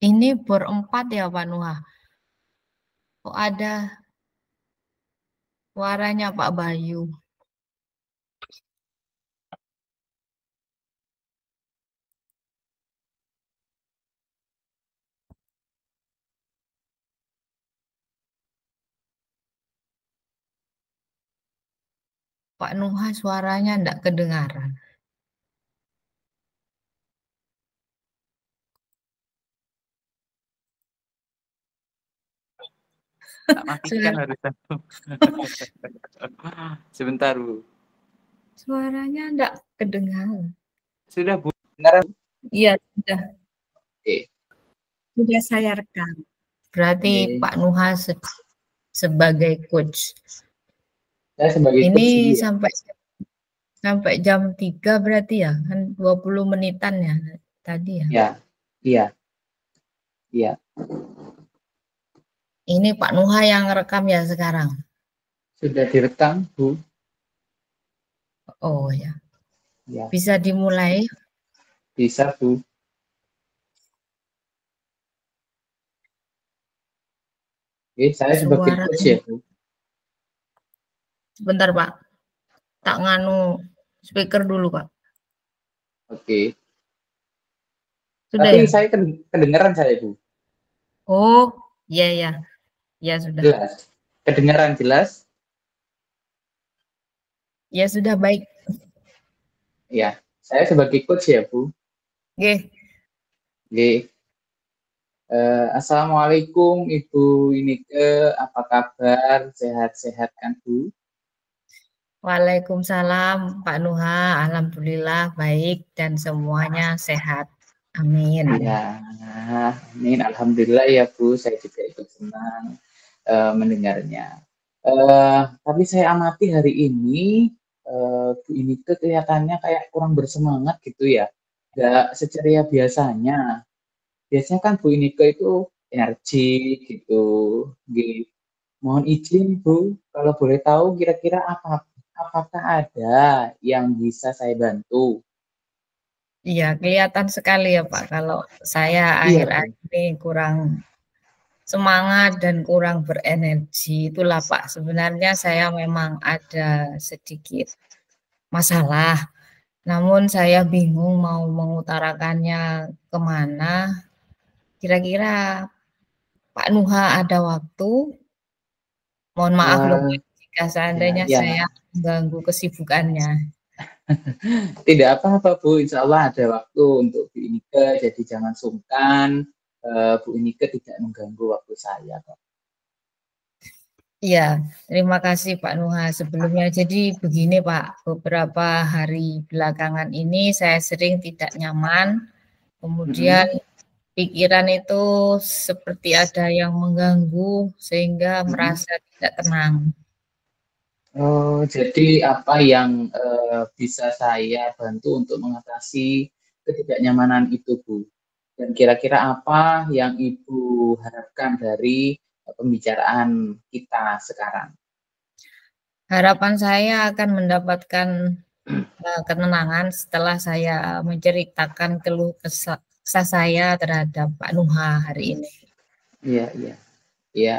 Ini berempat ya Pak Nuha. Kok ada suaranya Pak Bayu? Pak Nuha suaranya enggak kedengaran. Tak matikan harusnya. Sebentar, Bu. Suaranya enggak kedengaran. Sudah, Bu. Dengar? Iya, sudah. Oke. Sudah saya rekam. Berarti Oke. Pak Nuha sebagai coach. Saya sebagai Ini coach ya. sampai jam 3 berarti ya, kan 20 menitan ya tadi ya. Ya, iya. Iya. Ini Pak Nuha yang rekam ya sekarang. Sudah direkam, Bu. Oh ya. Ya. Bisa dimulai. Bisa, Bu. Oke, saya sebagai Suara. coach ya, Bu. Sebentar Pak. Tak nganu speaker dulu Pak. Oke. Sudah Tapi ya? saya kedengaran saya, Bu. Oh, iya ya. Ya sudah. Jelas. Kedengaran jelas? Ya sudah baik. Ya. Saya sebagai coach ya, Bu. Oke. Oke. Assalamualaikum Ibu Inike, apa kabar? Sehat-sehat kan, Bu? Waalaikumsalam Pak Nuha. Alhamdulillah baik dan semuanya sehat. Amin. Ya, amin. Alhamdulillah ya, Bu. Saya juga ikut senang mendengarnya. Tapi saya amati hari ini Bu Inike kelihatannya kayak kurang bersemangat gitu ya. Gak seceria biasanya. Biasanya kan Bu Inike itu energi gitu. Mohon izin Bu, kalau boleh tahu kira-kira apakah ada yang bisa saya bantu? Iya, kelihatan sekali ya Pak kalau saya Iya Bu. akhir-akhir ini kurang semangat dan kurang berenergi. Itulah Pak, sebenarnya saya memang ada sedikit masalah. Namun saya bingung mau mengutarakannya kemana. Kira-kira Pak Nuha ada waktu? Mohon maaf loh Eh, Pak, jika ya, seandainya ya. saya mengganggu kesibukannya. Tidak apa-apa Bu, Insya Allah ada waktu untuk Bu Inike, jadi jangan sungkan. Bu Inike tidak mengganggu waktu saya kok. Iya, terima kasih Pak Nuha sebelumnya. Jadi begini Pak, beberapa hari belakangan ini saya sering tidak nyaman, kemudian Mm-mm. pikiran itu seperti ada yang mengganggu sehingga Mm-mm. merasa tidak tenang. Oh, jadi apa yang bisa saya bantu untuk mengatasi ketidaknyamanan itu, Bu? Dan kira-kira apa yang Ibu harapkan dari pembicaraan kita sekarang? Harapan saya akan mendapatkan ketenangan setelah saya menceritakan keluh kesah saya terhadap Pak Nuha hari ini. Iya, iya, iya.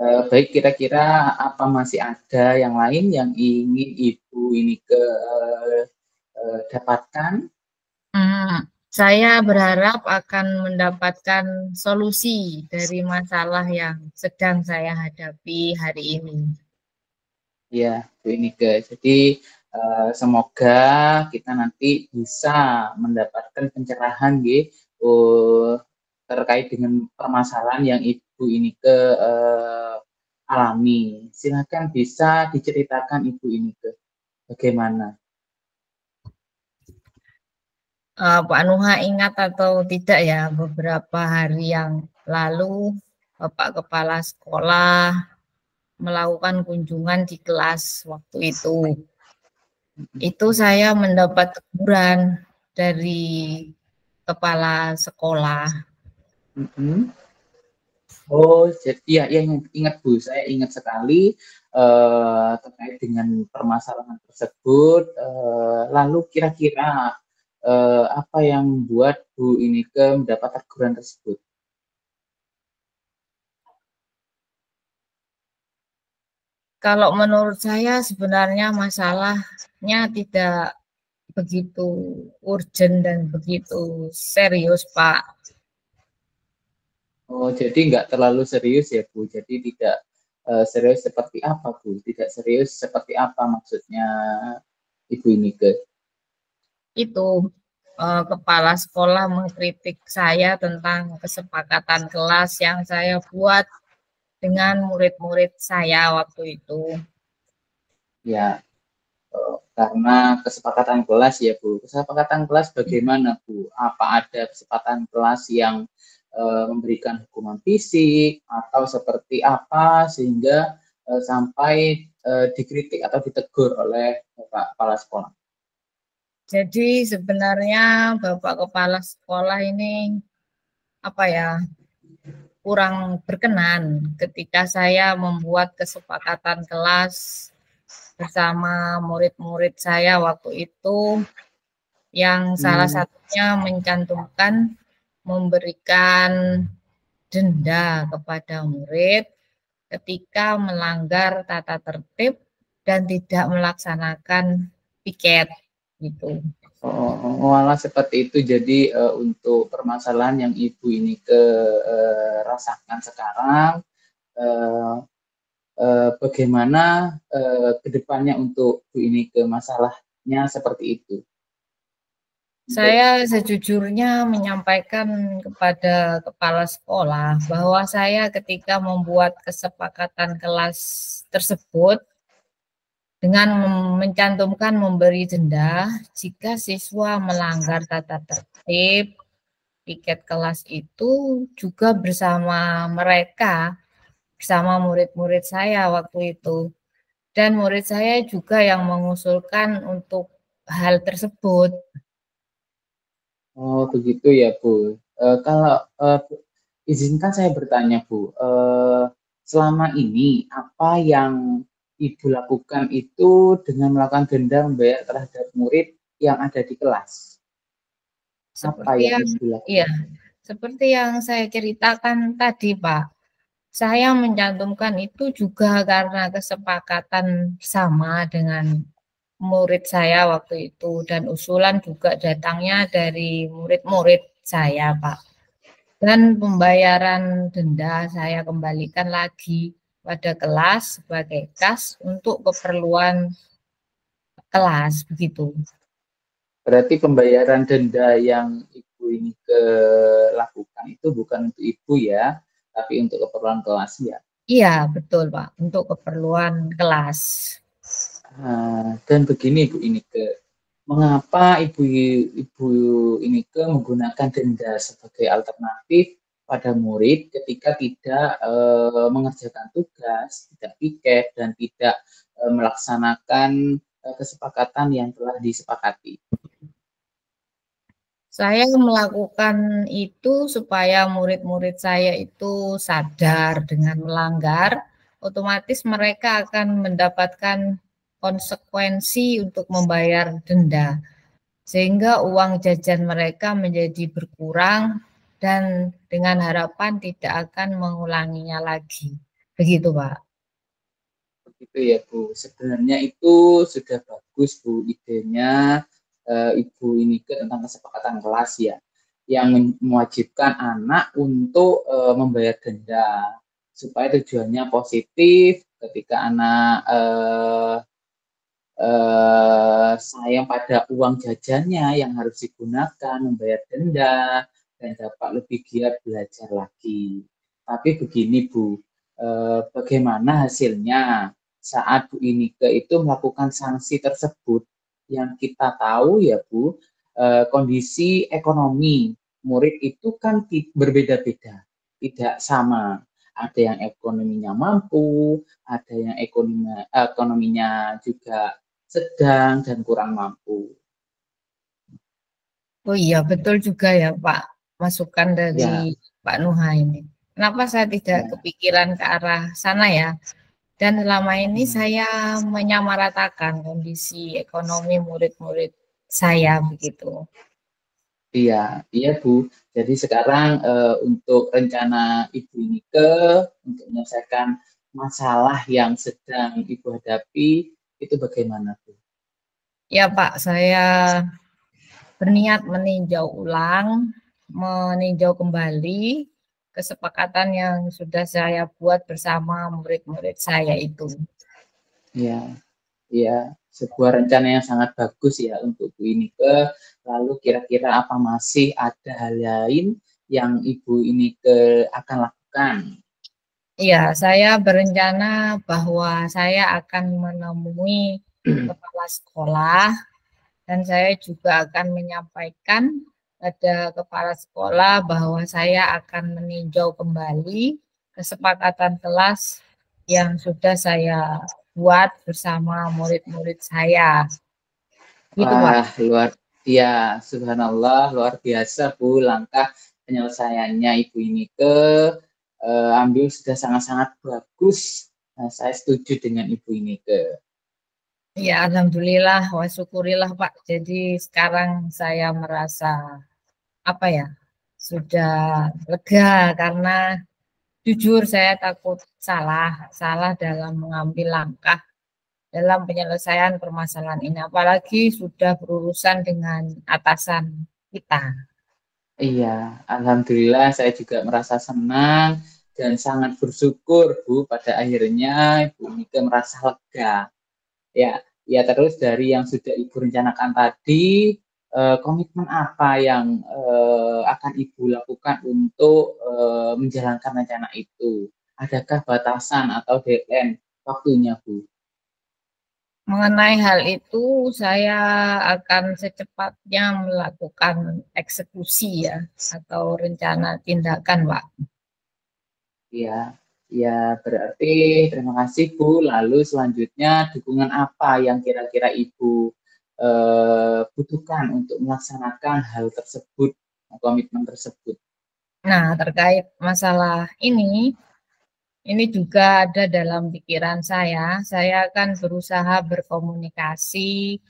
Baik, kira-kira apa masih ada yang lain yang ingin Ibu ini dapatkan? Saya berharap akan mendapatkan solusi dari masalah yang sedang saya hadapi hari ini. Ya, Bu Inike. Jadi semoga kita nanti bisa mendapatkan pencerahan terkait dengan permasalahan yang Ibu Inike alami. Silakan bisa diceritakan Ibu Inike bagaimana? Pak Nuha ingat atau tidak ya, beberapa hari yang lalu Bapak Kepala Sekolah melakukan kunjungan di kelas waktu itu. Itu saya mendapat teguran dari kepala sekolah. Oh, jadi ya, ingat Bu, saya ingat sekali terkait dengan permasalahan tersebut. Lalu kira-kira apa yang membuat Bu Inike mendapat teguran tersebut? Kalau menurut saya sebenarnya masalahnya tidak begitu urgent dan begitu serius, Pak. Oh, jadi nggak terlalu serius ya, Bu. Jadi tidak serius seperti apa, Bu? Tidak serius seperti apa maksudnya Ibu Inike? Itu kepala sekolah mengkritik saya tentang kesepakatan kelas yang saya buat dengan murid-murid saya waktu itu. Ya, karena kesepakatan kelas ya, Bu. Kesepakatan kelas bagaimana, Bu? Apa ada kesepakatan kelas yang memberikan hukuman fisik atau seperti apa sehingga sampai dikritik atau ditegur oleh Bapak Kepala Sekolah? Jadi sebenarnya Bapak Kepala Sekolah ini apa ya, kurang berkenan ketika saya membuat kesepakatan kelas bersama murid-murid saya waktu itu yang salah satunya mencantumkan memberikan denda kepada murid ketika melanggar tata tertib dan tidak melaksanakan piket gitu. Malah seperti itu. Jadi untuk permasalahan yang Ibu ini rasakan sekarang, uh, bagaimana kedepannya untuk Bu ini ke masalahnya seperti itu? Saya sejujurnya menyampaikan kepada kepala sekolah bahwa saya ketika membuat kesepakatan kelas tersebut dengan mencantumkan memberi denda jika siswa melanggar tata tertib, piket kelas itu juga bersama mereka, bersama murid-murid saya waktu itu. Dan murid saya juga yang mengusulkan untuk hal tersebut. Oh, begitu ya, Bu. Kalau izinkan saya bertanya, Bu, selama ini apa yang Ibu lakukan itu dengan melakukan denda membayar terhadap murid yang ada di kelas? Apa Seperti yang yang Ibu lakukan? iya, seperti yang saya ceritakan tadi, Pak. Saya mencantumkan itu juga karena kesepakatan sama dengan murid saya waktu itu dan usulan juga datangnya dari murid-murid saya, Pak. Dan pembayaran denda saya kembalikan lagi pada kelas sebagai kas untuk keperluan kelas begitu. Berarti pembayaran denda yang Ibu ini lakukan itu bukan untuk Ibu ya, tapi untuk keperluan kelas ya. Iya, betul, Pak, untuk keperluan kelas. Dan begini Bu Inike, mengapa Ibu Inike menggunakan denda sebagai alternatif pada murid ketika tidak mengerjakan tugas, tidak piket dan tidak melaksanakan kesepakatan yang telah disepakati? Saya melakukan itu supaya murid-murid saya itu sadar dengan melanggar, otomatis mereka akan mendapatkan konsekuensi untuk membayar denda, sehingga uang jajan mereka menjadi berkurang dan dengan harapan tidak akan mengulanginya lagi. Begitu, Pak. Begitu ya Bu. Sebenarnya itu sudah bagus Bu idenya Ibu ini tentang kesepakatan kelas ya, yang mewajibkan anak untuk membayar denda supaya tujuannya positif ketika anak sayang pada uang jajannya yang harus digunakan membayar denda dan dapat lebih giat belajar lagi. Tapi begini Bu, bagaimana hasilnya saat Bu Inike itu melakukan sanksi tersebut? Yang kita tahu ya Bu, kondisi ekonomi murid itu kan berbeda-beda, tidak sama. Ada yang ekonominya mampu, ada yang ekonominya juga sedang dan kurang mampu. Oh iya, betul juga ya Pak, masukan Ya, dari Pak Nuha ini. Kenapa saya tidak ya. kepikiran ke arah sana ya? Dan selama ini Hmm. saya menyamaratakan kondisi ekonomi murid-murid saya begitu. Iya, iya Bu. Jadi sekarang untuk rencana Ibu ini untuk menyelesaikan masalah yang sedang Ibu hadapi itu bagaimana Bu? Ya Pak, saya berniat meninjau kembali kesepakatan yang sudah saya buat bersama murid-murid saya itu. Ya, ya, sebuah rencana yang sangat bagus ya untuk Bu Inike. Lalu kira-kira apa masih ada hal lain yang Ibu Inike akan lakukan? Iya, saya berencana bahwa saya akan menemui kepala sekolah dan saya juga akan menyampaikan pada kepala sekolah bahwa saya akan meninjau kembali kesepakatan kelas yang sudah saya buat bersama murid-murid saya. Gitu, Pak. Wah, ya, subhanallah, luar biasa Bu, langkah penyelesaiannya Ibu Inike ambil sudah sangat-sangat bagus. Nah, saya setuju dengan Ibu Inike. Ya, alhamdulillah, wa syukurillah, Pak. Jadi sekarang saya merasa apa ya? Sudah lega karena jujur saya takut salah dalam mengambil langkah dalam penyelesaian permasalahan ini. Apalagi sudah berurusan dengan atasan kita. Iya, alhamdulillah saya juga merasa senang dan sangat bersyukur Bu pada akhirnya Ibu Inike merasa lega. Ya, ya terus dari yang sudah Ibu rencanakan tadi, komitmen apa yang akan Ibu lakukan untuk menjalankan rencana itu? Adakah batasan atau deadline waktunya, Bu? Mengenai hal itu, saya akan secepatnya melakukan eksekusi ya, atau rencana tindakan, Pak. Ya, ya berarti terima kasih Bu. Lalu selanjutnya dukungan apa yang kira-kira Ibu butuhkan untuk melaksanakan hal tersebut, komitmen tersebut? Nah, terkait masalah ini juga ada dalam pikiran saya. Saya akan berusaha berkomunikasi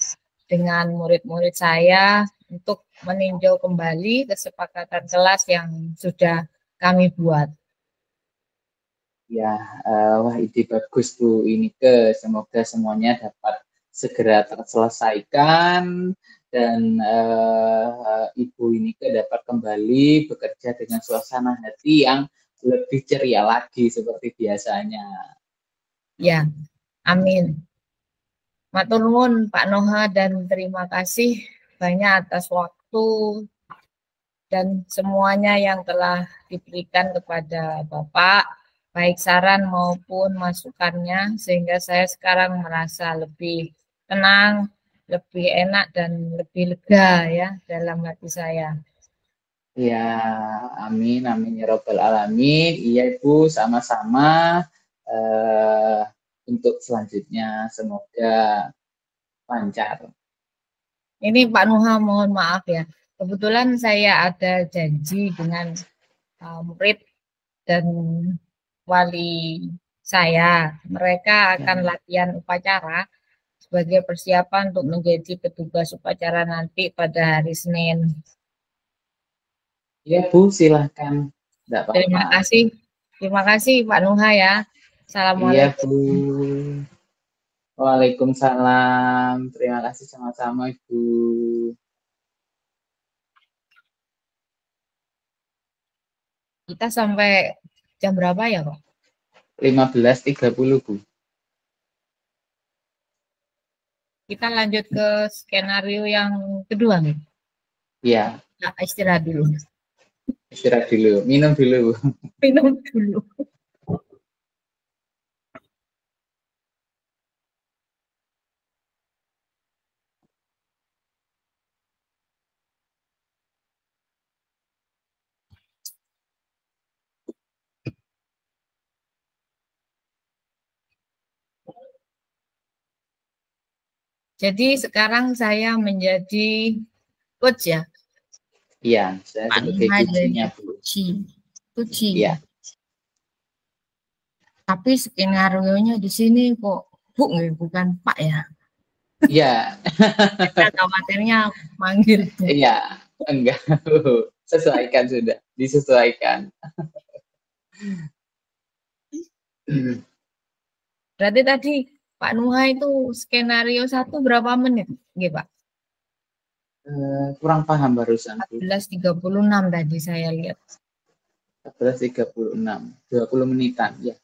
dengan murid-murid saya untuk meninjau kembali kesepakatan kelas yang sudah kami buat. Ya, wah ide bagus Bu ini semoga semuanya dapat segera terselesaikan dan Ibu ini dapat kembali bekerja dengan suasana hati yang lebih ceria lagi seperti biasanya. Ya, amin. Matur nuwun Pak Noha dan terima kasih banyak atas waktu dan semuanya yang telah diberikan kepada Bapak, baik saran maupun masukannya, sehingga saya sekarang merasa lebih tenang, lebih enak dan lebih lega ya dalam hati saya. Ya, amin, amin ya robbal alamin. Iya Ibu, sama-sama. eh, untuk selanjutnya semoga lancar. Ini Pak Nuha mohon maaf ya, kebetulan saya ada janji dengan murid dan wali saya. Mereka akan Ya. latihan upacara sebagai persiapan untuk menjadi petugas upacara nanti pada hari Senin. Iya Bu, silahkan. Tidak apa-apa. Terima kasih. Terima kasih Pak Nuha ya. Iya Assalamualaikum. Bu. Waalaikumsalam. Terima kasih sama-sama Ibu. Kita sampai jam berapa ya Pak? 15.30 Bu. Kita lanjut ke skenario yang kedua nih. Iya, Nah, istirahat dulu. istirahat dulu. Minum dulu Bu. Minum dulu. Jadi sekarang saya menjadi coach ya. Iya, saya Pak sebagai Nuha jadi kuncinya Bu. Puji. Iya. Tapi skenario-nya di sini kok Bu bukan Pak ya. Iya, Kita khawatirnya manggil Bu. iya. Enggak, sesuaikan sudah, disesuaikan. Berarti tadi Pak Nuha itu skenario satu berapa menit? Nggih, Pak. Kurang paham barusan, Bu. 14.36 tadi saya lihat. 14.36, 20 menitan, ya.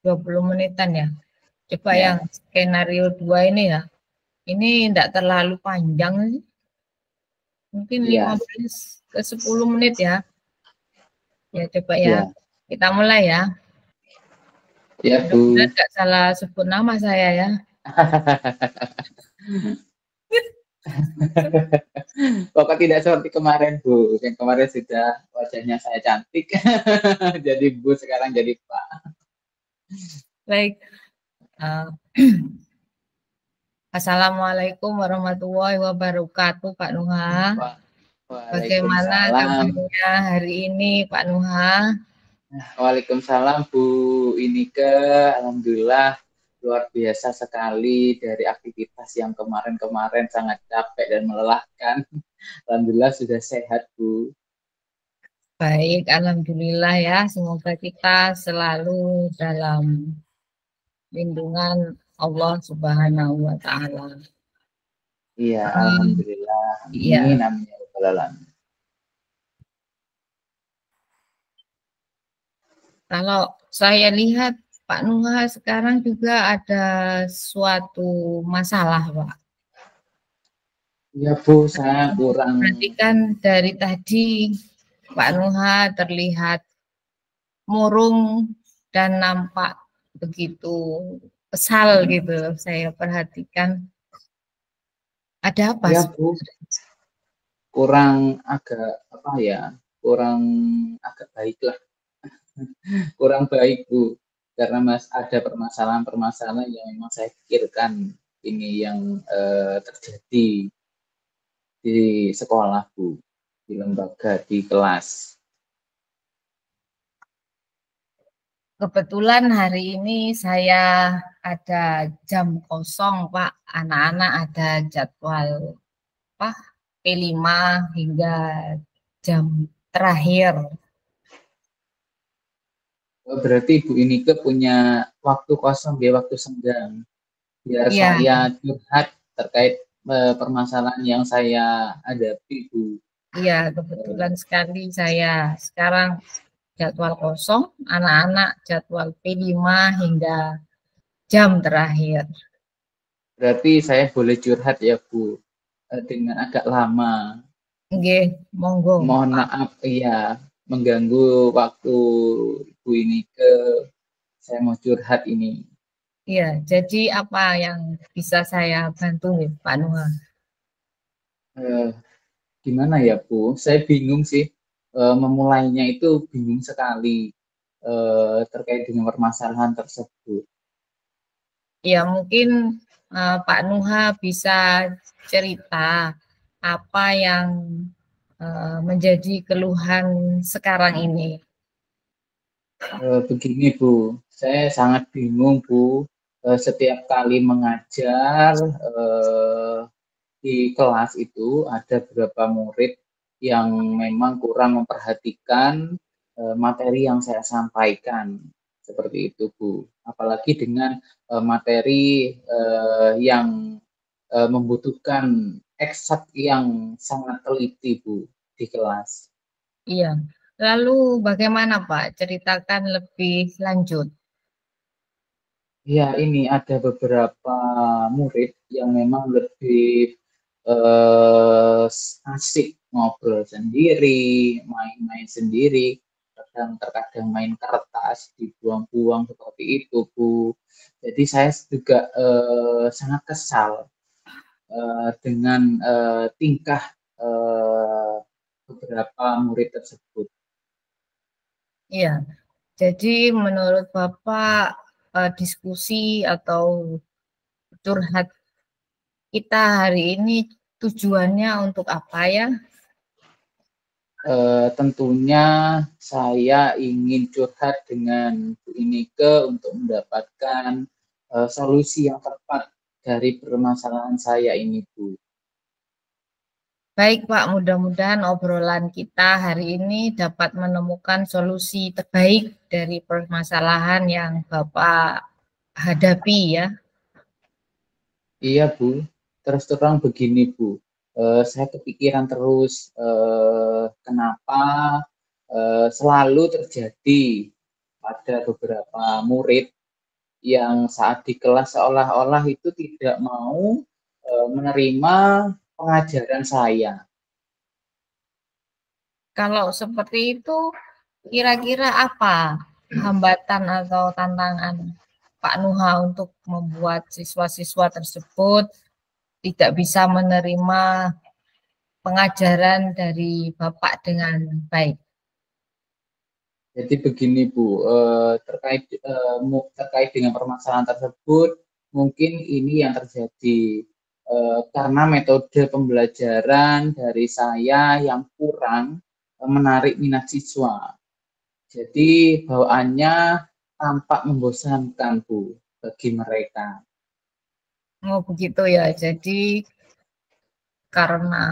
20 menitan ya. Coba yang Ya, skenario 2 ini ya. Ini tidak terlalu panjang sih. Mungkin ya, 15 ke 10 menit ya. Ya coba ya. ya, Kita mulai ya. ya, Mudah-mudahan Bu. nggak salah sebut nama saya ya. Pokok tidak seperti kemarin, Bu. Yang kemarin sudah wajahnya saya cantik, jadi Bu sekarang jadi Pak. Baik. Eh, Assalamualaikum warahmatullahi wabarakatuh, Pak Nuha. Pak. Bagaimana Waalaikumsalam. kabarnya hari ini, Pak Nuha? Waalaikumsalam Bu Inike, Alhamdulillah luar biasa sekali dari aktivitas yang kemarin-kemarin sangat capek dan melelahkan. Alhamdulillah sudah sehat Bu. Baik, alhamdulillah ya. Semoga kita selalu dalam lindungan Allah Subhanahu wa taala. Iya, Um, Alhamdulillah. Amin, ya, amin ya Rabbal alamin. kalau saya lihat Pak Nuha sekarang juga ada suatu masalah, Pak. Ya Bu, saya kurang. Berarti kan dari tadi Pak Nuha terlihat murung dan nampak begitu kesal gitu. Saya perhatikan ada apa Ya Bu, sebenarnya? kurang agak apa ya, kurang agak baik lah, kurang baik Bu, karena Mas ada permasalahan-permasalahan yang memang saya pikirkan ini yang terjadi di sekolah Bu, di lembaga, di kelas. Kebetulan hari ini saya ada jam kosong, Pak. Anak-anak ada jadwal apa P5 hingga jam terakhir. Oh, berarti Ibu ini ke punya waktu kosong, dia waktu senggang, biar Iya, saya curhat terkait permasalahan yang saya hadapi Bu. iya kebetulan sekali saya sekarang jadwal kosong, anak-anak jadwal P5 hingga jam terakhir. Berarti saya boleh curhat ya Bu, dengan agak lama. Nggih, monggo, Mohon Pak. maaf, iya, mengganggu waktu Ibu ini ke saya mau curhat ini. Iya, jadi apa yang bisa saya bantu nih, Pak Nuha? Eh, Gimana ya Bu? Saya bingung sih, memulainya itu bingung sekali terkait dengan permasalahan tersebut. Ya, mungkin Pak Nuha bisa cerita apa yang menjadi keluhan sekarang ini. Begini Bu, saya sangat bingung Bu. Setiap kali mengajar di kelas itu ada beberapa murid yang memang kurang memperhatikan materi yang saya sampaikan. Seperti itu Bu. Apalagi dengan materi yang membutuhkan eksak yang sangat teliti Bu di kelas. Iya. Lalu bagaimana Pak? Ceritakan lebih lanjut. Ya, ini ada beberapa murid yang memang lebih eh, asik ngobrol sendiri, main-main sendiri, kadang terkadang main kertas dibuang-buang seperti itu, Bu. Jadi saya juga sangat kesal dengan tingkah eh, beberapa murid tersebut. Iya. Jadi menurut Bapak diskusi atau curhat kita hari ini tujuannya untuk apa ya? Tentunya saya ingin curhat dengan Bu Inike untuk mendapatkan solusi yang tepat dari permasalahan saya ini, Bu. Baik Pak, mudah-mudahan obrolan kita hari ini dapat menemukan solusi terbaik dari permasalahan yang Bapak hadapi ya. Iya Bu, terus terang begini Bu, saya kepikiran terus kenapa selalu terjadi pada beberapa murid yang saat di kelas seolah-olah itu tidak mau menerima pengajaran saya. Kalau seperti itu, kira-kira apa hambatan atau tantangan Pak Nuha untuk membuat siswa-siswa tersebut tidak bisa menerima pengajaran dari Bapak dengan baik? Jadi begini Bu, terkait dengan permasalahan tersebut, mungkin ini yang terjadi karena metode pembelajaran dari saya yang kurang menarik minat siswa. Jadi bawaannya tampak membosankan Bu bagi mereka. Oh begitu ya, jadi karena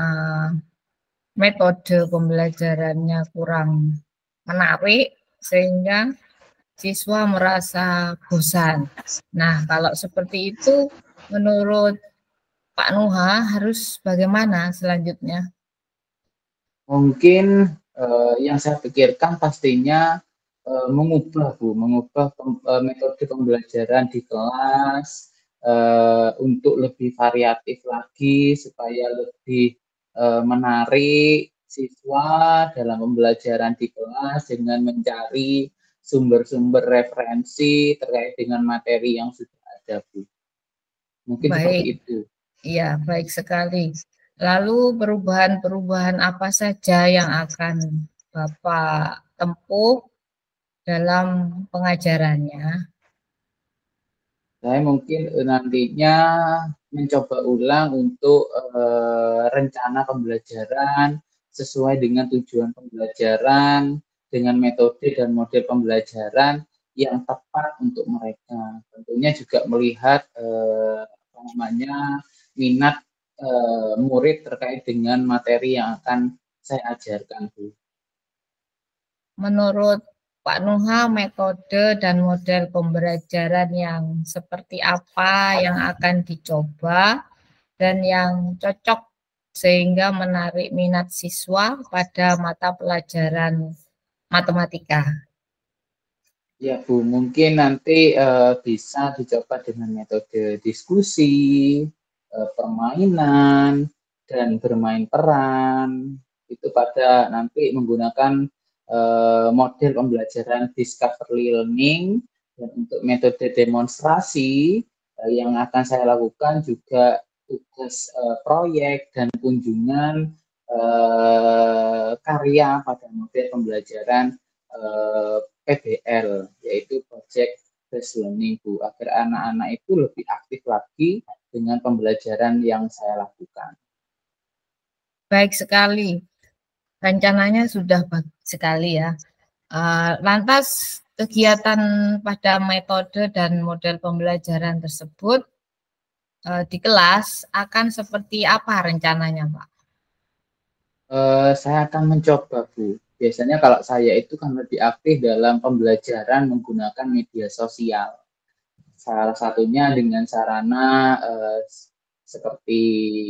metode pembelajarannya kurang menarik sehingga siswa merasa bosan. Nah, kalau seperti itu menurut Pak Nuha harus bagaimana selanjutnya? Mungkin yang saya pikirkan pastinya mengubah metode pembelajaran di kelas untuk lebih variatif lagi supaya lebih menarik siswa dalam pembelajaran di kelas dengan mencari sumber-sumber referensi terkait dengan materi yang sudah ada, Bu. Mungkin seperti Baik, itu. iya baik sekali. Lalu perubahan-perubahan apa saja yang akan Bapak tempuh dalam pengajarannya? Saya mungkin nantinya mencoba ulang untuk rencana pembelajaran sesuai dengan tujuan pembelajaran, dengan metode dan model pembelajaran yang tepat untuk mereka. Tentunya juga melihat apa namanya minat murid terkait dengan materi yang akan saya ajarkan, Bu. Menurut Pak Nuha, metode dan model pembelajaran yang seperti apa yang akan dicoba dan yang cocok sehingga menarik minat siswa pada mata pelajaran matematika. Ya Bu, mungkin nanti bisa dicoba dengan metode diskusi, permainan, dan bermain peran. Itu pada nanti menggunakan model pembelajaran discovery learning. Dan untuk metode demonstrasi yang akan saya lakukan juga tugas proyek dan kunjungan karya pada model pembelajaran PBL, yaitu Project Based Learning, Bu, agar anak-anak itu lebih aktif lagi dengan pembelajaran yang saya lakukan. Baik sekali, rencananya sudah bagus sekali ya. Lantas kegiatan pada metode dan model pembelajaran tersebut di kelas akan seperti apa rencananya, Pak? Saya akan mencoba, Bu. Biasanya kalau saya itu kan lebih aktif dalam pembelajaran menggunakan media sosial. Salah satunya dengan sarana seperti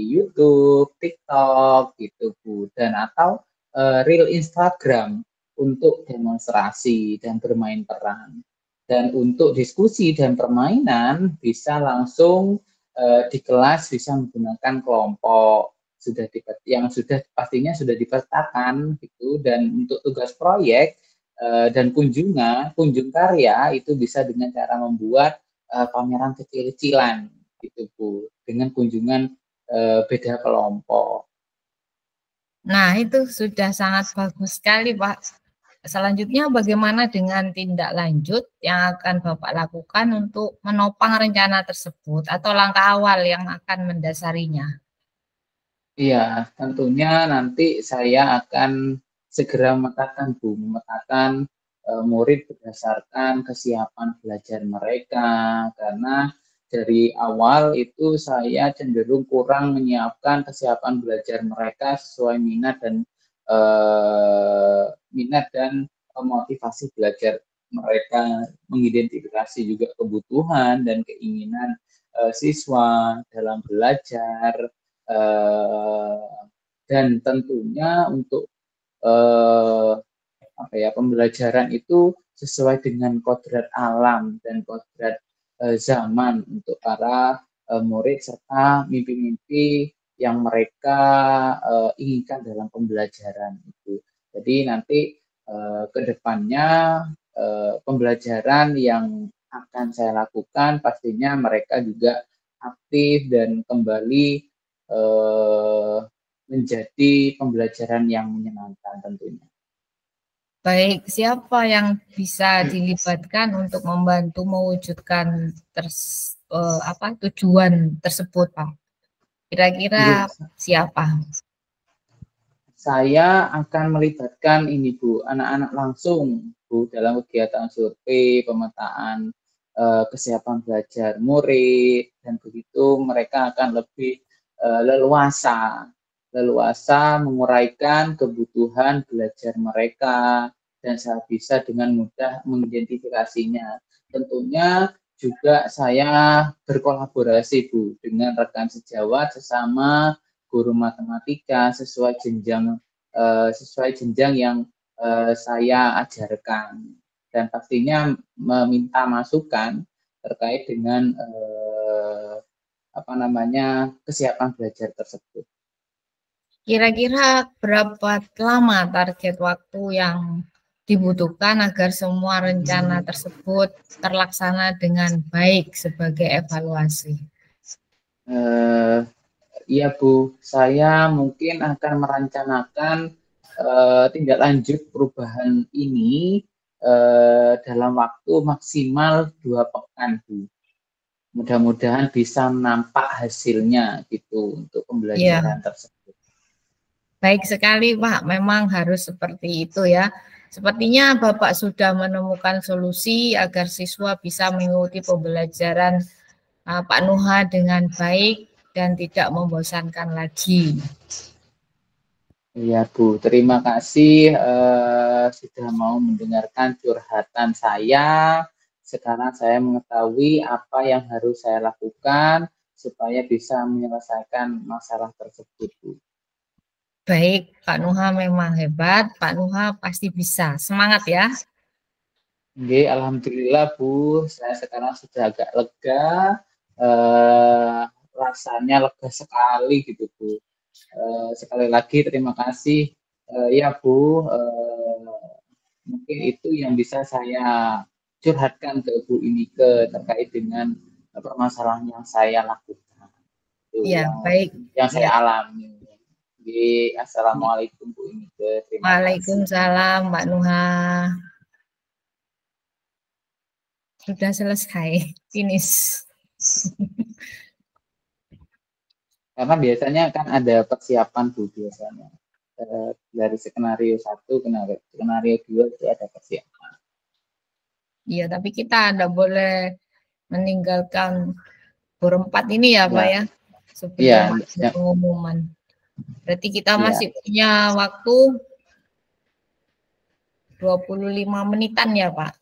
YouTube, TikTok gitu Bu, dan atau reel Instagram untuk demonstrasi dan bermain peran. Dan untuk diskusi dan permainan bisa langsung di kelas bisa menggunakan kelompok yang sudah pastinya sudah dipetakan gitu, dan untuk tugas proyek dan kunjung karya itu bisa dengan cara membuat pameran kecil-kecilan gitu Bu, dengan kunjungan beda kelompok. Nah, itu sudah sangat bagus sekali, Pak. Selanjutnya, bagaimana dengan tindak lanjut yang akan Bapak lakukan untuk menopang rencana tersebut atau langkah awal yang akan mendasarinya? Iya, tentunya nanti saya akan segera memetakan murid berdasarkan kesiapan belajar mereka, karena dari awal itu saya cenderung kurang menyiapkan kesiapan belajar mereka sesuai minat dan motivasi belajar mereka, mengidentifikasi juga kebutuhan dan keinginan siswa dalam belajar, dan tentunya untuk pembelajaran itu sesuai dengan kodrat alam dan kodrat zaman untuk para murid serta mimpi-mimpi yang mereka inginkan dalam pembelajaran itu. Jadi nanti ke depannya pembelajaran yang akan saya lakukan pastinya mereka juga aktif dan kembali menjadi pembelajaran yang menyenangkan tentunya. Baik, siapa yang bisa dilibatkan untuk membantu mewujudkan tujuan tersebut, Pak? Kira-kira siapa? Saya akan melibatkan ini Bu, anak-anak langsung Bu dalam kegiatan survei, pemetaan kesiapan belajar murid, dan begitu mereka akan lebih leluasa menguraikan kebutuhan belajar mereka dan saya bisa dengan mudah mengidentifikasinya. Tentunya juga saya berkolaborasi Bu dengan rekan sejawat sesama guru matematika sesuai jenjang yang saya ajarkan dan pastinya meminta masukan terkait dengan kesiapan belajar tersebut. Kira-kira berapa lama target waktu yang dibutuhkan agar semua rencana tersebut terlaksana dengan baik sebagai evaluasi? Iya Bu, saya mungkin akan merencanakan tindak lanjut perubahan ini dalam waktu maksimal 2 pekan Bu. Mudah-mudahan bisa nampak hasilnya gitu untuk pembelajaran tersebut. Baik sekali Pak, memang harus seperti itu ya. Sepertinya Bapak sudah menemukan solusi agar siswa bisa mengikuti pembelajaran Pak Nuha dengan baik dan tidak membosankan lagi. Iya Bu, terima kasih sudah mau mendengarkan curhatan saya. Sekarang saya mengetahui apa yang harus saya lakukan supaya bisa menyelesaikan masalah tersebut Bu. Baik, Pak Nuha memang hebat. Pak Nuha pasti bisa. Semangat ya. Oke, alhamdulillah Bu, saya sekarang sudah agak lega, rasanya lega sekali gitu Bu. Sekali lagi terima kasih ya Bu, mungkin itu yang bisa saya curhatkan ke Bu Inike terkait dengan permasalahan yang saya lakukan, itu Ya, baik. yang saya Ya. alami. Oke, assalamualaikum Bu Inike, terima kasih. Waalaikumsalam Mbak Nuha. Sudah selesai, finish. Karena biasanya kan ada persiapan Bu biasanya. Dari skenario 1 ke skenario 2 itu ada persiapan. Iya, tapi kita tidak boleh meninggalkan berempat ini ya, Pak ya, sebelum pengumuman. Berarti kita masih punya waktu 25 menitan ya, Pak?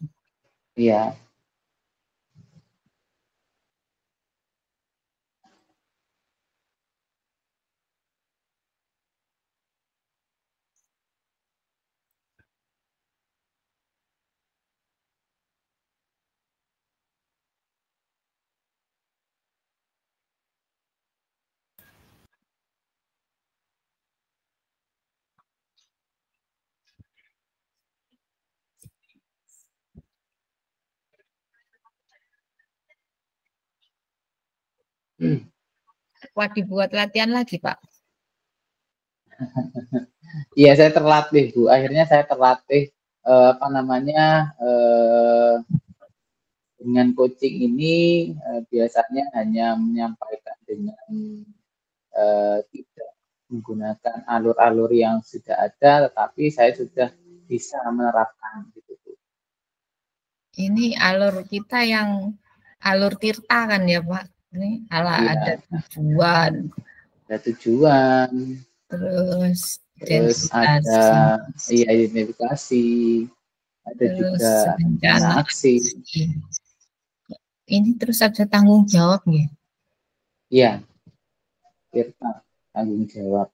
Iya. Wah, dibuat latihan lagi, Pak? Iya, saya terlatih, Bu. Akhirnya saya terlatih dengan coaching ini biasanya hanya menyampaikan dengan tidak menggunakan alur-alur yang sudah ada, tetapi saya sudah bisa menerapkan gitu, Bu. Ini alur kita yang alur Tirta kan ya Pak. Ini ala ada Iya, tujuan, ada tujuan, terus terus ada identifikasi, iya identifikasi, ada terus juga rencana rencana aksi. aksi. Ini terus ada tanggung jawab ya. Iya, Tirta, tanggung jawab.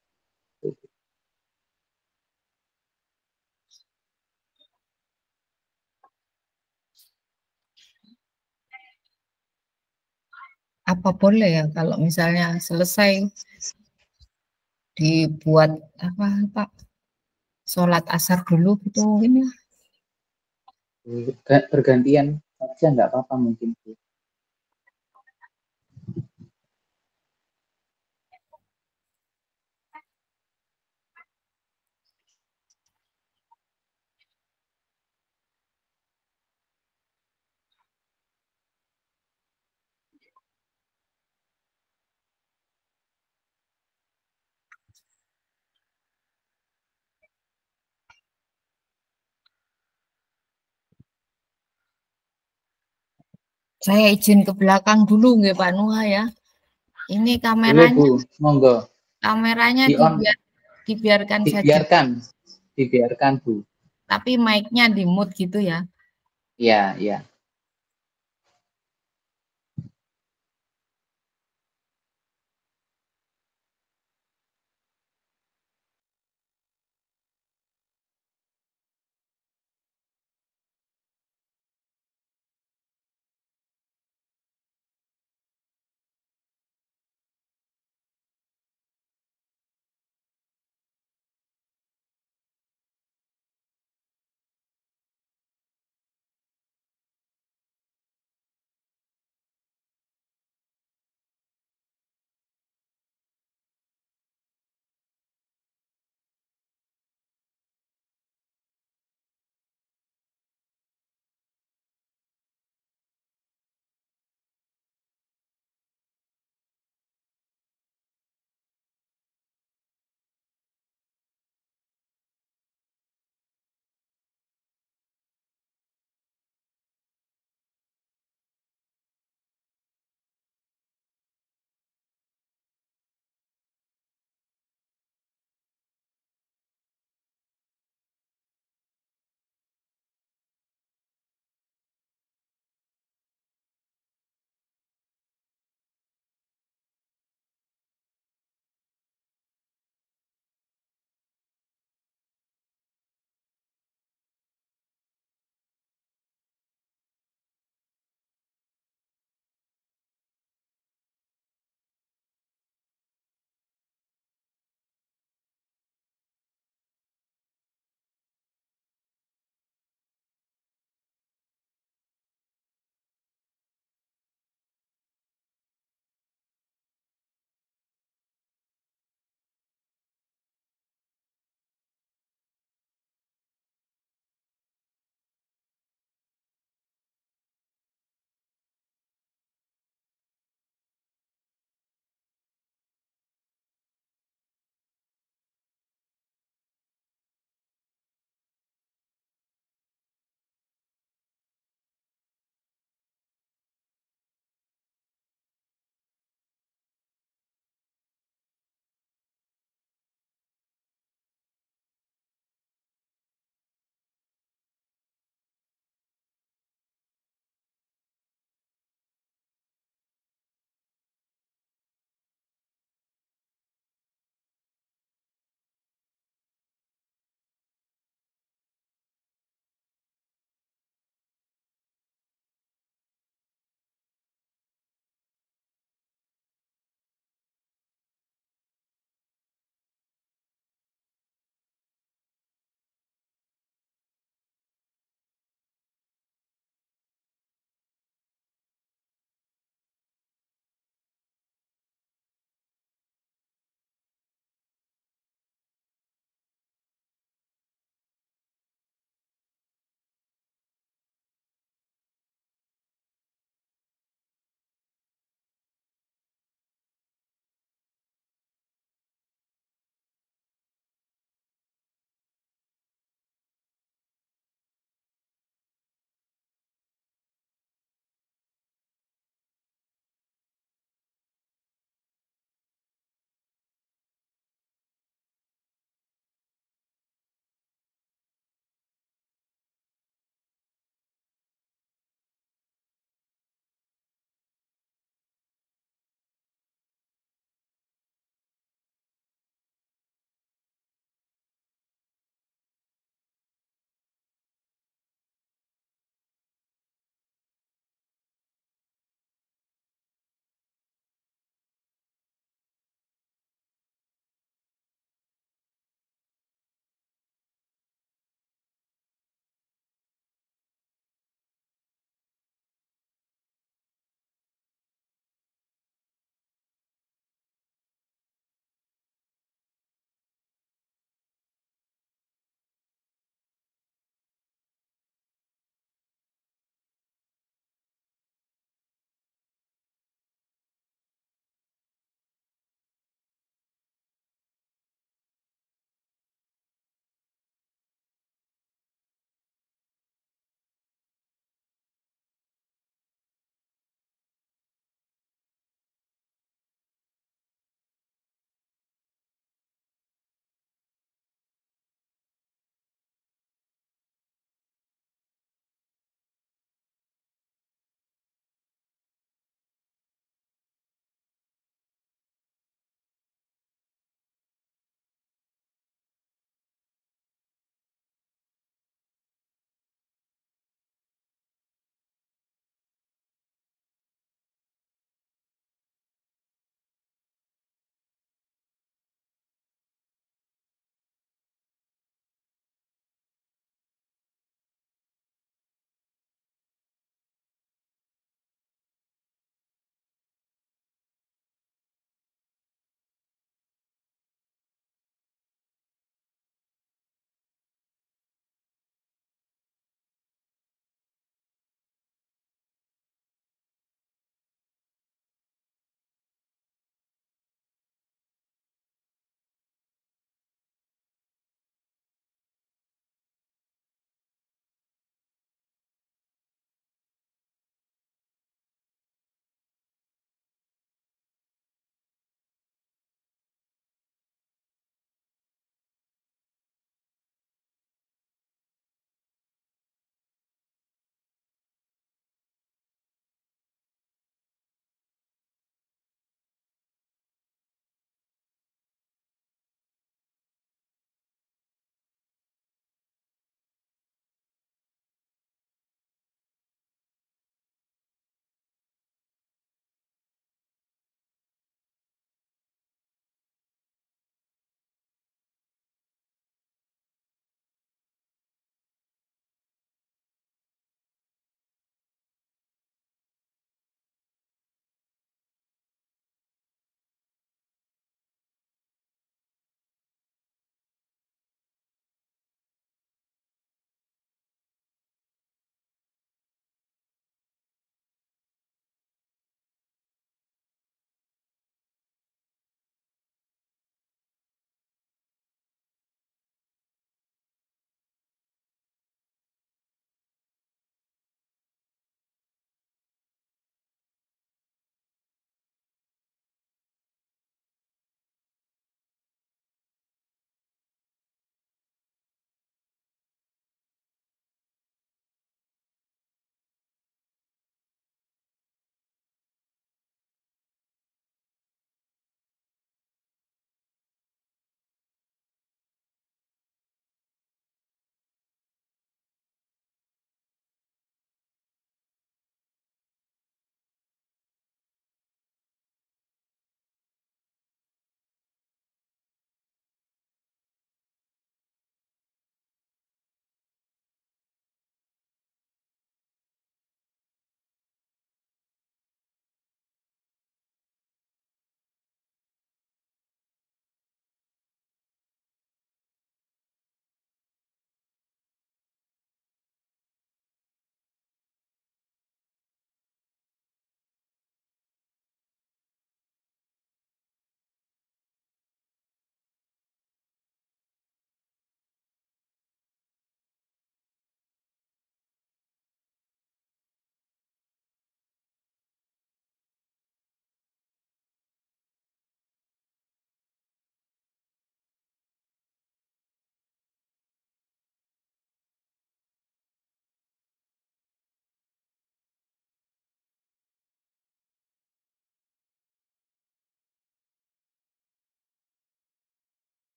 Apa boleh ya kalau misalnya selesai dibuat apa Pak, sholat asar dulu gitu mungkin ya. Bergantian saja nggak apa-apa mungkin. Saya izin ke belakang dulu nggih Pak Nuha ya. Ini Boleh Bu, kameranya monggo. kameranya Di on, dibiarkan saja. dibiarkan Bu. Tapi mic-nya di mute gitu ya. Iya, iya.